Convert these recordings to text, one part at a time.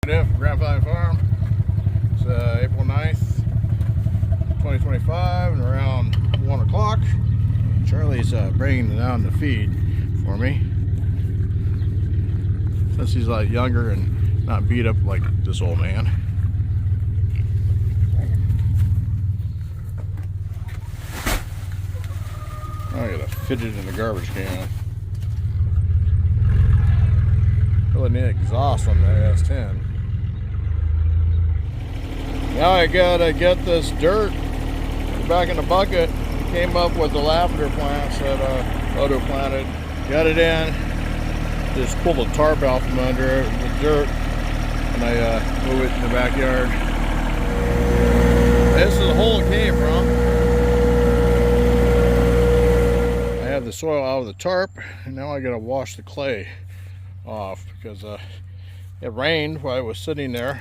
Grand Valley Farm. It's April 9th, 2025, and around 1 o'clock. Charlie's bringing down the feed for me. Since he's like younger and not beat up like this old man. I gotta fit it in the garbage can. Really need exhaust on the S10. Now I gotta get this dirt back in the bucket. Came up with the lavender plants that Odo planted. Got it in. Just pull the tarp out from under the dirt, and I move it in the backyard. This is the hole it came from. I have the soil out of the tarp, and now I gotta wash the clay off because it rained while I was sitting there,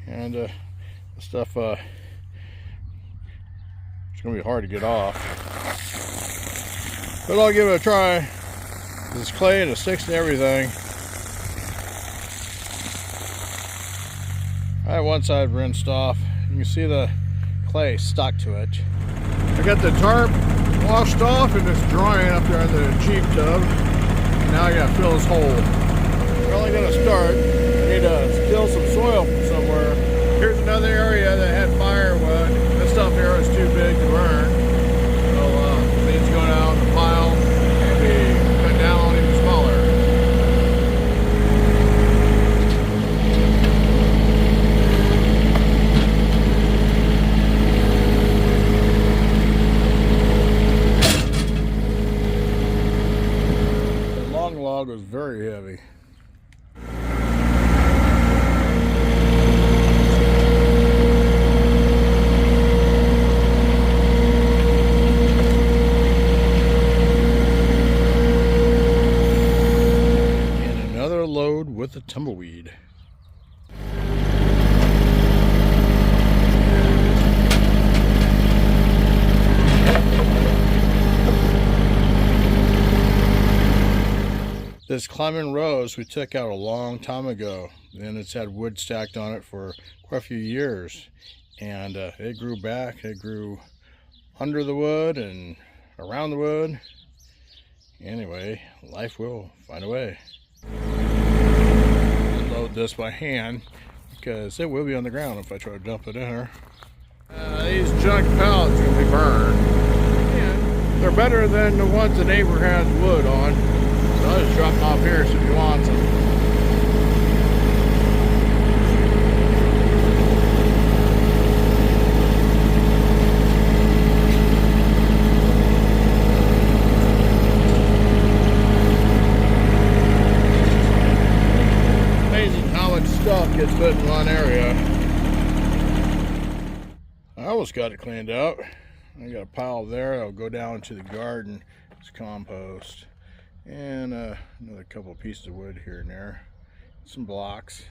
and the stuff it's gonna be hard to get off, but I'll give it a try. This clay and it sticks to everything. I have one side rinsed off. You can see the clay stuck to it. I got the tarp washed off and it's drying up there in the cheap tub. Now I gotta fill this hole. We're only gonna start. I need to steal some soil from somewhere. Here's another area that had firewood. This stuff here is too big to burn. So it needs to go down the pile and be cut down even smaller. The long log was very heavy. With the tumbleweed. This climbing rose we took out a long time ago, and it's had wood stacked on it for quite a few years, and it grew back. It grew under the wood and around the wood. Anyway, life will find a way. Load this by hand because it will be on the ground if I try to dump it in her. These junk pallets are going to be burned. Yeah, they're better than the ones the neighbor has wood on. So I'll just drop them off here so if he wants them. Stuff gets put in one area. I almost got it cleaned out. I got a pile there. I'll go down to the garden. It's compost. And another couple of pieces of wood here and there. Some blocks.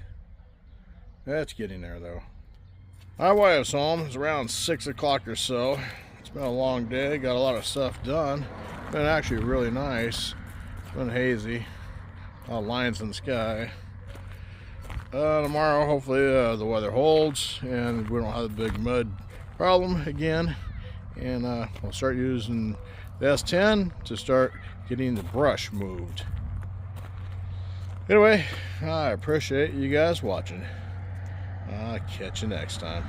That's getting there though. My wife's home. It's around 6 o'clock or so. It's been a long day. Got a lot of stuff done. Been actually really nice. It's been hazy. A lot of lines in the sky. Tomorrow, hopefully, the weather holds and we don't have a big mud problem again. And we'll start using the S10 to start getting the brush moved. Anyway, I appreciate you guys watching. I'll catch you next time.